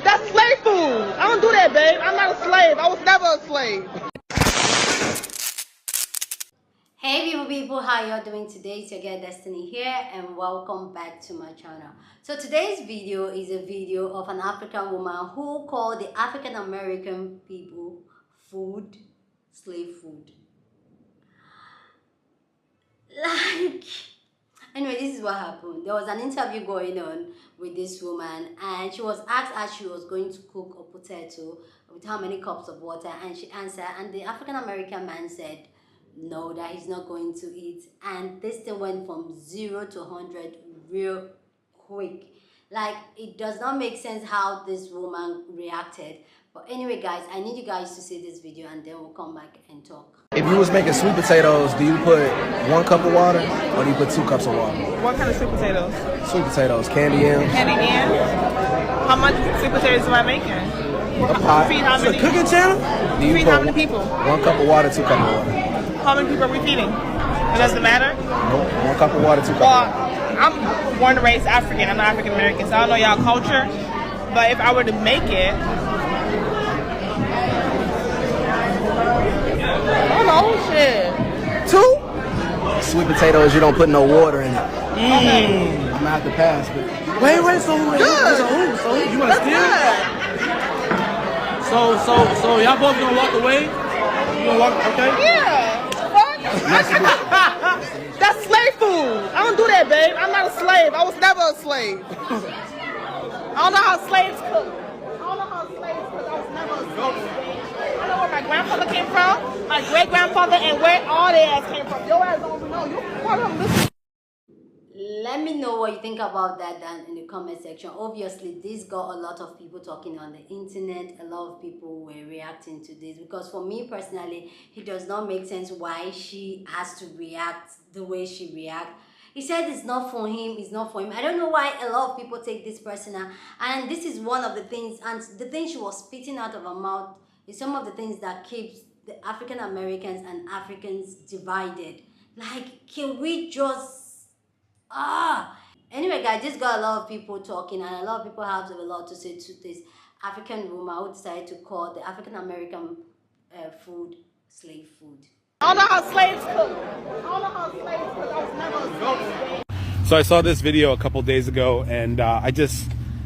That's slave food. I don't do that, babe. I'm not a slave. I was never a slave. Hey people, how y'all doing today? It's your girl Destiny here and welcome back to my channel. So today's video is a video of an African woman who called the African American people food, slave food. Anyway, this is what happened. There was an interview going on with this woman and she was asked as she was going to cook a potato with how many cups of water, and she answered, and the African American man said no, that he's not going to eat, and this thing went from 0 to 100 real quick. Like, it does not make sense how this woman reacted. But anyway guys, I need you guys to see this video and then we'll come back and talk. If you was making sweet potatoes, do you put 1 cup of water or do you put 2 cups of water? What kind of sweet potatoes? Sweet potatoes, candy yams. Candy yams? How much sweet potatoes am I making? A pot. Feed how many? It's a cooking channel? Do you feed how many people? 1 cup of water, 2 cups of water. How many people are we feeding? It doesn't matter? Nope. 1 cup of water, 2 cups of water. I'm born and raised African. I'm not African American, so I don't know y'all culture. But if I were to make it, I don't know, shit. 2? Sweet potatoes, you don't put no water in it. Okay. I'm gonna have to pass. But wait, so you want to steal? So y'all both gonna walk away? You gonna walk? Okay. Yeah. What? That's slave food. I don't do that, babe. I'm not a slave. I was never a slave. I don't know how slaves cook. I was never a slave. I know where my grandfather came from, my great grandfather, and where all their ass came from. Your ass don't know. You part of this. Let me know what you think about that down in the comment section. Obviously, this got a lot of people talking on the internet. A lot of people were reacting to this because for me personally, it does not make sense why she has to react the way she reacts. He said it's not for him, it's not for him. I don't know why a lot of people take this personal. And this is one of the things, and the thing she was spitting out of her mouth is some of the things that keeps the African Americans and Africans divided. Like, can we just... Anyway guys, this got a lot of people talking and a lot of people have a lot to say to this African woman who decided to call the African American food slave food. I don't know how slaves cook. I was never a slave. So I saw this video a couple days ago and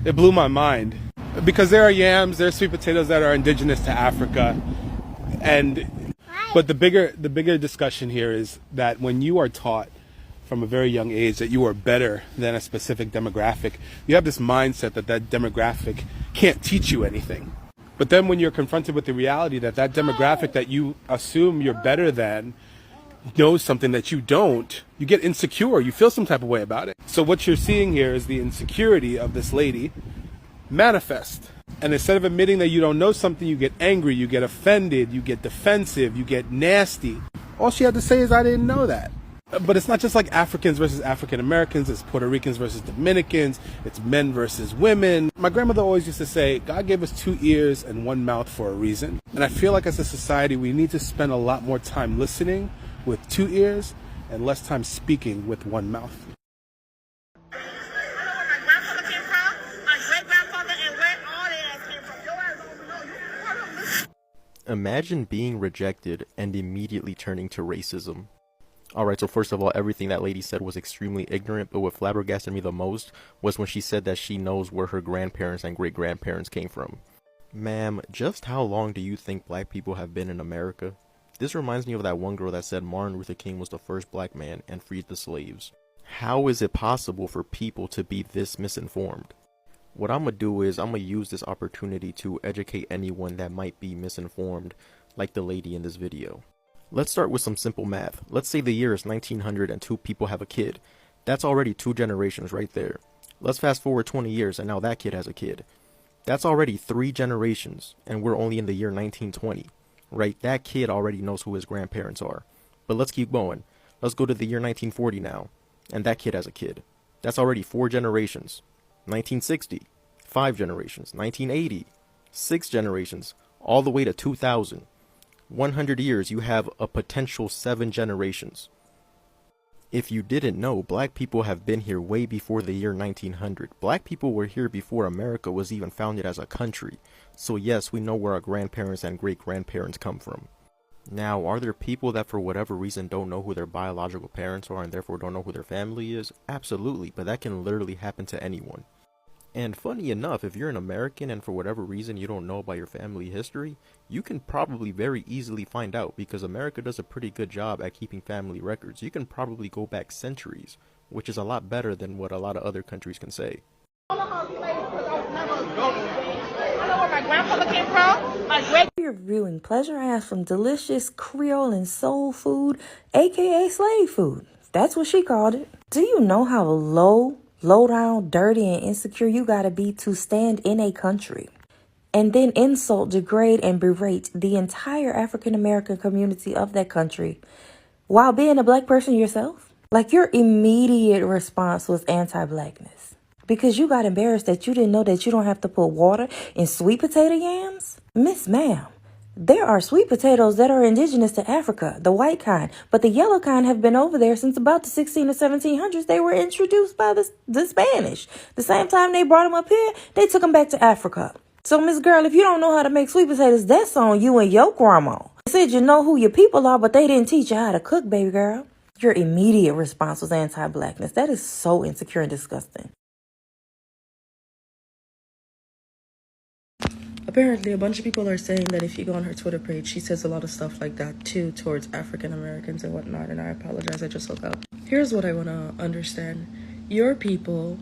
it blew my mind. Because there are yams, there are sweet potatoes that are indigenous to Africa. But the bigger discussion here is that when you are taught from a very young age that you are better than a specific demographic, you have this mindset that that demographic can't teach you anything. But then when you're confronted with the reality that that demographic that you assume you're better than knows something that you don't, you get insecure, you feel some type of way about it. So what you're seeing here is the insecurity of this lady manifest. And instead of admitting that you don't know something, you get angry, you get offended, you get defensive, you get nasty. All she had to say is, I didn't know that. But it's not just like Africans versus African Americans, it's Puerto Ricans versus Dominicans, it's men versus women. My grandmother always used to say, God gave us 2 ears and 1 mouth for a reason. And I feel like as a society, we need to spend a lot more time listening with 2 ears and less time speaking with 1 mouth. I know where my grandfather came from, my great grandfather, and where all their ass came from. Your ass don't know. You part of this. Imagine being rejected and immediately turning to racism. Alright, so first of all, everything that lady said was extremely ignorant, but what flabbergasted me the most was when she said that she knows where her grandparents and great-grandparents came from. Ma'am, just how long do you think black people have been in America? This reminds me of that one girl that said Martin Luther King was the first black man and freed the slaves. How is it possible for people to be this misinformed? What I'm gonna do is I'm gonna use this opportunity to educate anyone that might be misinformed, like the lady in this video. Let's start with some simple math. Let's say the year is 1900 and 2 people have a kid. That's already 2 generations right there. Let's fast forward 20 years and now that kid has a kid. That's already 3 generations and we're only in the year 1920. Right? That kid already knows who his grandparents are. But let's keep going. Let's go to the year 1940 now. And that kid has a kid. That's already 4 generations. 1960, 5 generations. 1980, 6 generations. All the way to 2000. 100 years, you have a potential 7 generations. If you didn't know, black people have been here way before the year 1900. Black people were here before America was even founded as a country. So yes, we know where our grandparents and great-grandparents come from. Now, are there people that for whatever reason don't know who their biological parents are and therefore don't know who their family is? Absolutely, but that can literally happen to anyone. And funny enough, if you're an American and for whatever reason you don't know about your family history, you can probably very easily find out because America does a pretty good job at keeping family records. You can probably go back centuries, which is a lot better than what a lot of other countries can say. I know how slaves, because I was never a slave. I know where my grandfather came from. My great. You're viewing Pleasure Ass from delicious Creole and soul food, aka slave food. That's what she called it. Do you know how low down, dirty, and insecure you gotta be to stand in a country and then insult, degrade, and berate the entire African American community of that country while being a black person yourself? Like, your immediate response was anti-blackness because you got embarrassed that you didn't know that you don't have to put water in sweet potato yams? Miss Ma'am, there are sweet potatoes that are indigenous to Africa, the white kind, but the yellow kind have been over there since about the 16 or 1700s. They were introduced by the Spanish. The same time they brought them up here, they took them back to Africa. So, Miss Girl, if you don't know how to make sweet potatoes, that's on you and your grandma. They said you know who your people are, but they didn't teach you how to cook, baby girl. Your immediate response was anti-blackness. That is so insecure and disgusting. Apparently, a bunch of people are saying that if you go on her Twitter page, she says a lot of stuff like that too towards African Americans and whatnot, and I apologize, I just woke up. Here's what I want to understand. Your people,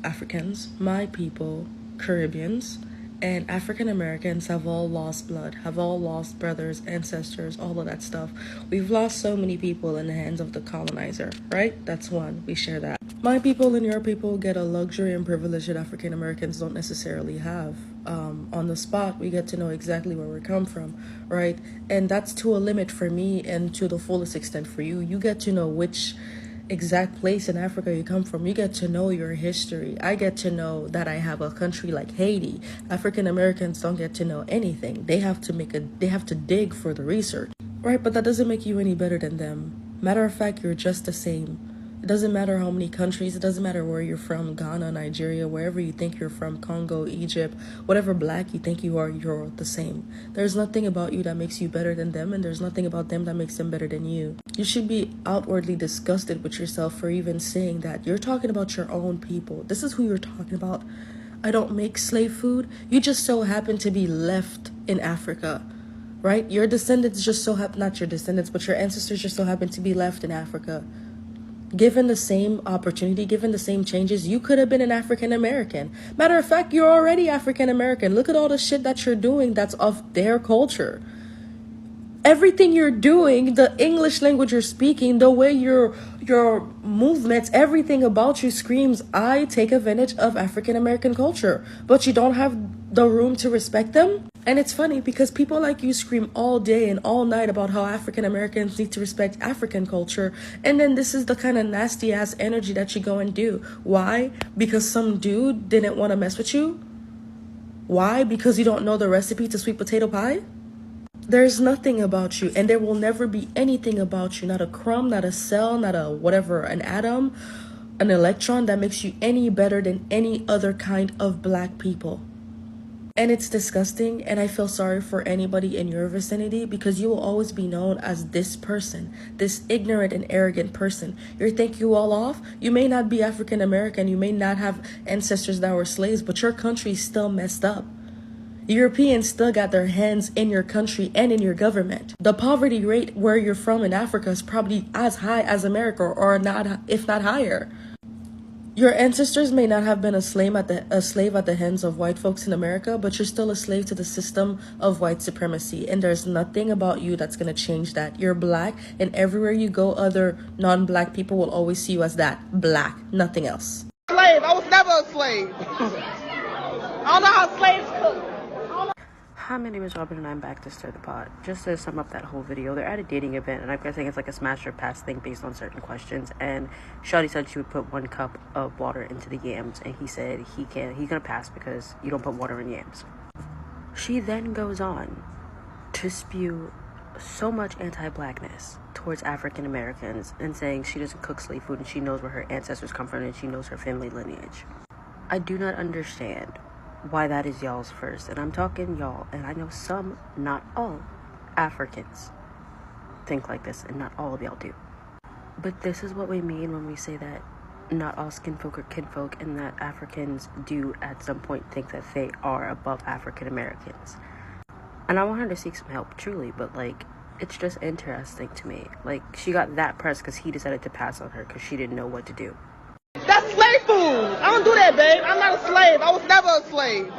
Africans, my people, Caribbeans, and African Americans have all lost blood, have all lost brothers, ancestors, all of that stuff. We've lost so many people in the hands of the colonizer, right? That's one. We share that. My people and your people get a luxury and privilege that African Americans don't necessarily have. On the spot, we get to know exactly where we come from, right? And that's to a limit for me and to the fullest extent for you. You get to know which exact place in Africa you come from. You get to know your history. I get to know that I have a country like Haiti. African Americans don't get to know anything. They have to dig for the research, right? But that doesn't make you any better than them. Matter of fact, you're just the same. It doesn't matter how many countries, it doesn't matter where you're from, Ghana, Nigeria, wherever you think you're from, Congo, Egypt, whatever black you think you are, you're the same. There's nothing about you that makes you better than them, and there's nothing about them that makes them better than you. You should be outwardly disgusted with yourself for even saying that. You're talking about your own people. This is who you're talking about. I don't make slave food. You just so happen to be left in Africa, right? Your descendants just so happen, not your descendants, but your ancestors just so happen to be left in Africa. Given the same opportunity, given the same changes, you could have been an African American. Matter of fact, you're already African American. Look at all the shit that you're doing that's of their culture. Everything you're doing, the English language you're speaking, the way your movements, everything about you screams, I take advantage of African American culture. But you don't have the room to respect them. And it's funny because people like you scream all day and all night about how African Americans need to respect African culture. And then this is the kind of nasty ass energy that you go and do. Why? Because some dude didn't want to mess with you? Why? Because you don't know the recipe to sweet potato pie? There's nothing about you, and there will never be anything about you. Not a crumb, not a cell, not a whatever, an atom, an electron that makes you any better than any other kind of black people. And it's disgusting, and I feel sorry for anybody in your vicinity because you will always be known as this person, this ignorant and arrogant person. You think you all off? You may not be African American, you may not have ancestors that were slaves, but your country is still messed up. Europeans still got their hands in your country and in your government. The poverty rate where you're from in Africa is probably as high as America, or not, if not higher. Your ancestors may not have been a slave at the hands of white folks in America, but you're still a slave to the system of white supremacy. And there's nothing about you that's going to change that. You're black, and everywhere you go, other non-black people will always see you as that. Black, nothing else. Slave. I was never a slave. I don't know how slaves cook. Hi, my name is Robin and I'm back to stir the pot. Just to sum up that whole video, they're at a dating event and I'm guessing it's like a smash or pass thing based on certain questions, and Shawty said she would put 1 cup of water into the yams and he said he's gonna pass because you don't put water in yams. She then goes on to spew so much anti-blackness towards African Americans and saying she doesn't cook slave food and she knows where her ancestors come from and she knows her family lineage. I do not understand why that is y'all's first, and I'm talking y'all, and I know some, not all, Africans think like this, and not all of y'all do. But this is what we mean when we say that not all skinfolk are kinfolk, and that Africans do at some point think that they are above African Americans. And I want her to seek some help, truly, but like, it's just interesting to me. Like, she got that press because he decided to pass on her because she didn't know what to do. That's slave food. I don't do that, babe. I'm not a slave. I was never a slave.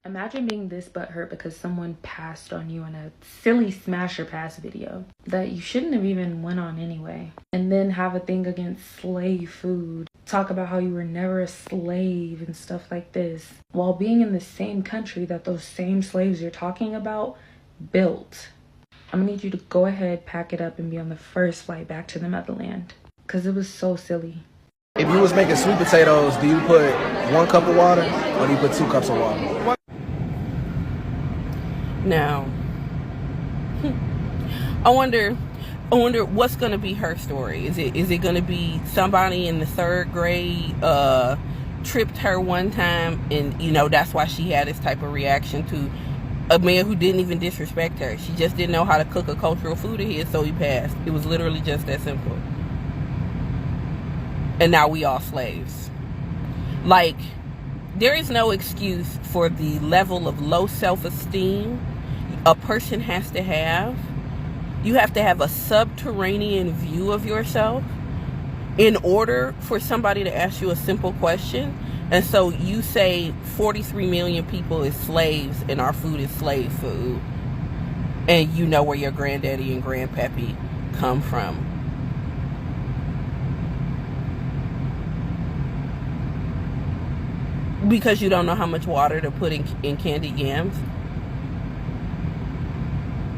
Imagine being this butthurt because someone passed on you in a silly smash or pass video that you shouldn't have even went on anyway. And then have a thing against slave food. Talk about how you were never a slave and stuff like this. While being in the same country that those same slaves you're talking about built. I'm gonna need you to go ahead, pack it up, and be on the first flight back to the motherland. Because it was so silly. If you was making sweet potatoes, do you put 1 cup of water or do you put 2 cups of water? Now, I wonder what's gonna be her story. Is it gonna be somebody in the 3rd grade tripped her one time, and that's why she had this type of reaction to a man who didn't even disrespect her. She just didn't know how to cook a cultural food of his, so he passed. It was literally just that simple. And now we all slaves. Like, there is no excuse for the level of low self-esteem a person has to have. You have to have a subterranean view of yourself in order for somebody to ask you a simple question. And so you say 43 million people is slaves and our food is slave food. And you know where your granddaddy and grandpappy come from. Because you don't know how much water to put in candied yams.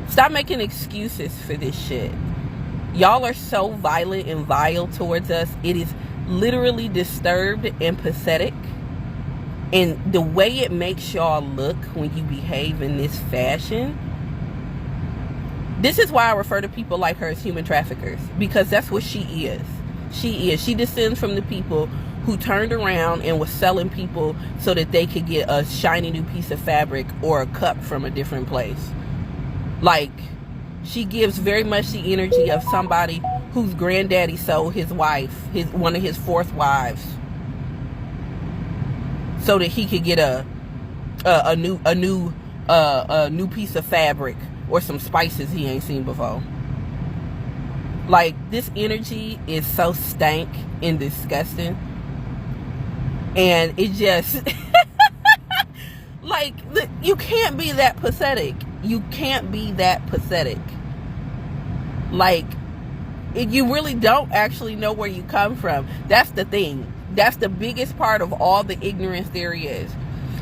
Stop making excuses for this shit. Y'all are so violent and vile towards us. It is literally disturbed and pathetic. And the way it makes y'all look when you behave in this fashion. This is why I refer to people like her as human traffickers. Because that's what she is. She is. She descends from the people who turned around and was selling people so that they could get a shiny new piece of fabric or a cup from a different place. Like, she gives very much the energy of somebody whose granddaddy sold his wife, one of his 4th wives, so that he could get a new piece of fabric or some spices he ain't seen before. Like, this energy is so stank and disgusting. And it just like, you can't be that pathetic. You can't be that pathetic. Like, you really don't actually know where you come from. That's the thing. That's the biggest part of all the ignorance there is.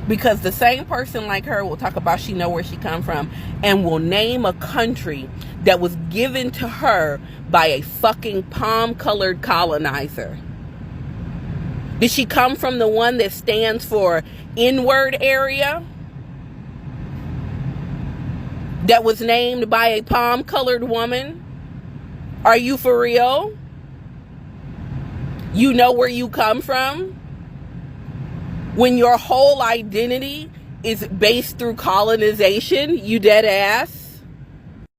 Because the same person like her will talk about she know where she come from and will name a country that was given to her by a fucking palm-colored colonizer. Did she come from the one that stands for inward area? That was named by a palm-colored woman? Are you for real? You know where you come from? When your whole identity is based through colonization, you dead ass?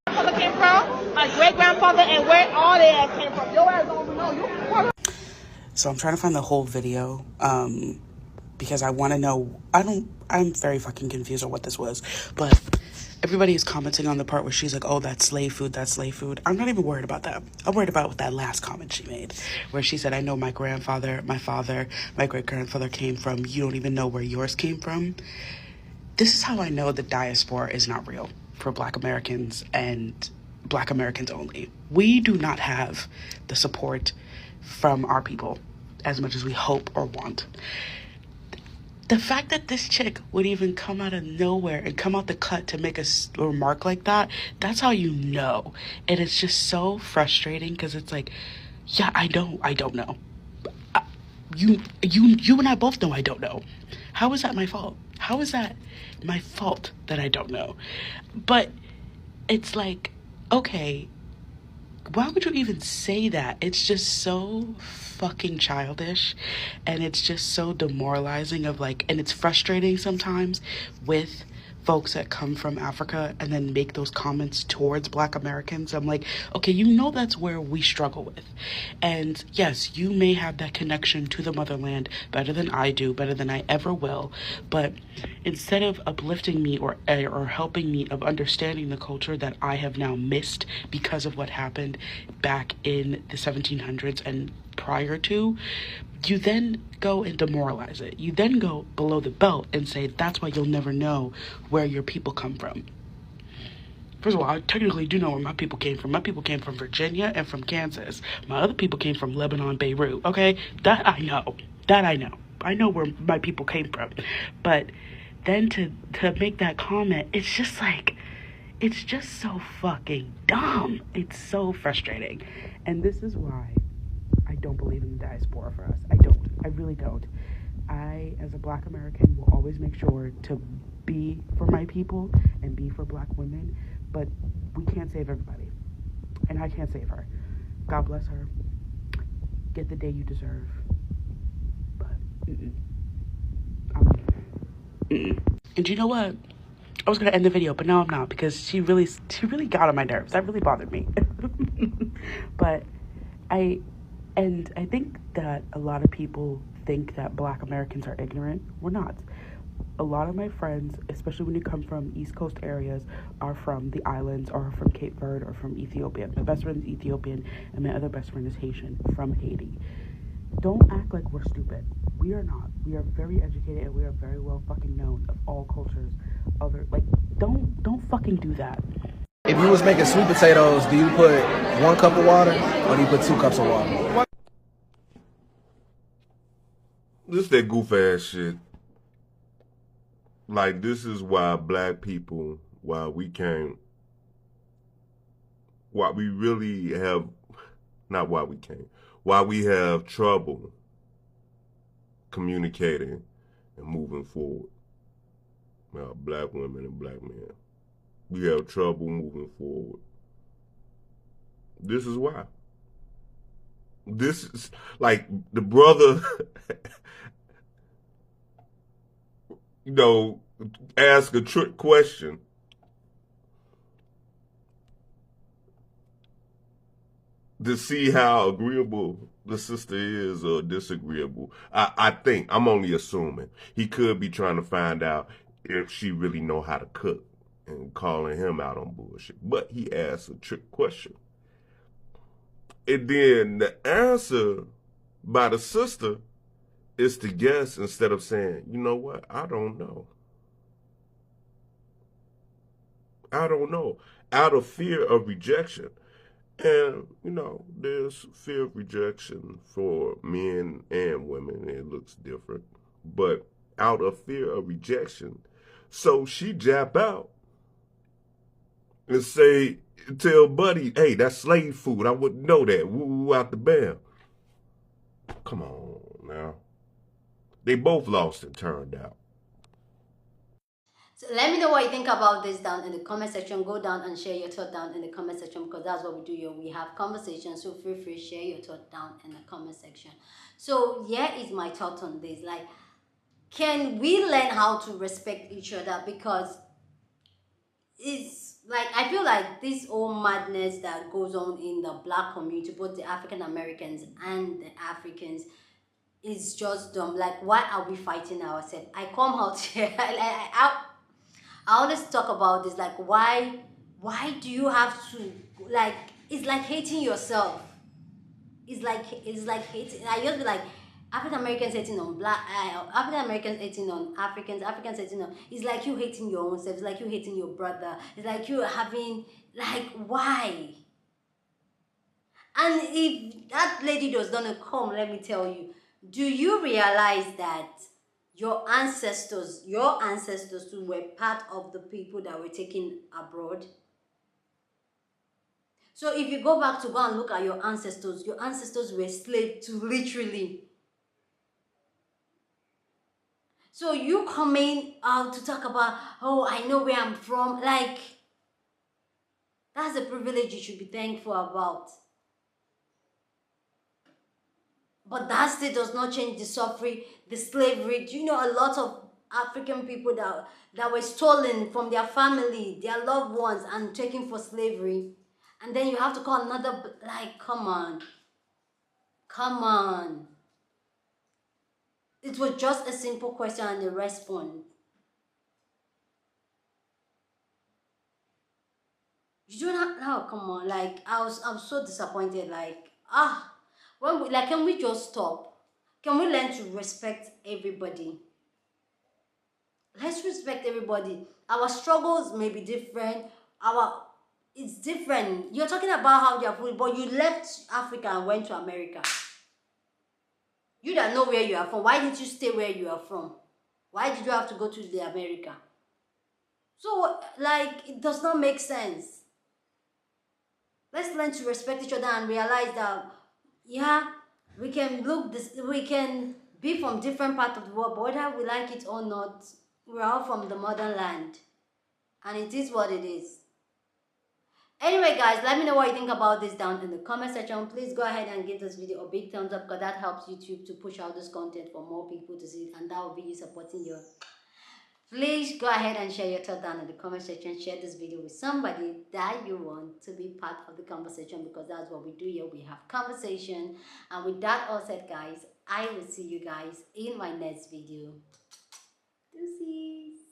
My grandfather came from, my great-grandfather, and where all their ass came from. Your ass don't even know. So I'm trying to find the whole video because I want to know. I'm very fucking confused on what this was. But everybody is commenting on the part where she's like, oh, that's slave food, that's slave food. I'm not even worried about that. I'm worried about that last comment she made where she said, I know my grandfather, my father, my great-grandfather came from. You don't even know where yours came from. This is how I know the diaspora is not real for Black Americans and Black Americans only. We do not have the support from our people as much as we hope or want. The fact that this chick would even come out of nowhere and come out the cut to make a remark like that, that's how you know. And it's just so frustrating because it's like, yeah, I don't know. You and I both know I don't know. How is that my fault? How is that my fault that I don't know? But it's like, okay, why would you even say that? It's just so fucking childish, and it's just so demoralizing of like, and it's frustrating sometimes with folks that come from Africa and then make those comments towards Black Americans. I'm like, okay, you know that's where we struggle with. And yes, you may have that connection to the motherland better than I do, better than I ever will, but instead of uplifting me or helping me of understanding the culture that I have now missed because of what happened back in the 1700s and prior to, you then go and demoralize it. You then go below the belt and say that's why you'll never know where your people come from. First of all, I technically do know where my people came from. My people came from Virginia and from Kansas. My other people came from Lebanon, Beirut. Okay, that I know. That I know. I know where my people came from. But then to make that comment, it's just like, it's just so fucking dumb. It's so frustrating. And this is why I don't believe in the diaspora for us. I don't. I really don't. I, as a Black American, will always make sure to be for my people and be for Black women, but we can't save everybody. And I can't save her. God bless her. Get the day you deserve. But, And you know what? I was gonna end the video, but now I'm not, because she really got on my nerves. That really bothered me. But I think that a lot of people think that Black Americans are ignorant. We're not. A lot of my friends, especially when you come from East Coast areas, are from the islands or from Cape Verde or from Ethiopia. My best friend is Ethiopian and my other best friend is Haitian from Haiti. Don't act like we're stupid. We are not. We are very educated and we are very well fucking known of all cultures. Don't fucking do that. If you was making sweet potatoes, do you put 1 cup of water or do you put 2 cups of water? This that goof ass shit. Like, this is why Black people, why we really have, not why we can't, why we have trouble communicating and moving forward. Now, Black women and Black men, we have trouble moving forward. This is why. This is like the brother, ask a trick question. To see how agreeable the sister is or disagreeable. I think, I'm only assuming, he could be trying to find out if she really know how to cook and calling him out on bullshit. But he asked a trick question. And then the answer by the sister is to guess instead of saying, you know what, I don't know. I don't know. Out of fear of rejection. And, there's fear of rejection for men and women. It looks different. But out of fear of rejection. So she jap out and tell Buddy, hey, that's slave food. I wouldn't know that. Woo, out the bam. Come on now. They both lost, it turned out. So let me know what you think about this down in the comment section. Go down and share your thought down in the comment section, because that's what we do here. We have conversations, so feel free to share your thought down in the comment section. So here is my thought on this. Like, can we learn how to respect each other? Because it's like, I feel like this whole madness that goes on in the Black community, both the African Americans and the Africans, is just dumb. Like, why are we fighting ourselves? I come out here, I always talk about this, like, why do you have to, like, it's like hating yourself. It's like hating. I just be like, African Americans hating on African Americans hating on Africans hating on, it's like you hating your own self, it's like you hating your brother, it's like you having, like, why? And if that lady does not come, let me tell you, do you realize that your ancestors too were part of the people that were taken abroad? So if you go back to go and look at your ancestors were slaves to, literally. So you coming out to talk about, oh, I know where I'm from, like, That's a privilege you should be thankful about. But that still does not change the suffering, the slavery. Do you know a lot of African people that were stolen from their family, their loved ones, and taken for slavery? And then you have to call another, like, come on. Come on. It was just a simple question and a response. You don't have, no, come on. Like, I'm so disappointed. Like, can we just stop? Can we learn to respect everybody? Let's respect everybody. Our struggles may be different. It's different. You're talking about how you're food, but you left Africa and went to America. You don't know where you are from. Why didn't you stay where you are from? Why did you have to go to the America? So, like, it does not make sense. Let's learn to respect each other and realize that, yeah, we can be from different parts of the world, but whether we like it or not, we're all from the motherland. And it is what it is. Anyway, guys, let me know what you think about this down in the comment section. Please go ahead and give this video a big thumbs up, because that helps YouTube to push out this content for more people to see it, and that will be you supporting your. Please go ahead and share your thoughts down in the comment section. Share this video with somebody that you want to be part of the conversation, because that's what we do here. We have conversation. And with that all said, guys, I will see you guys in my next video. Deuces.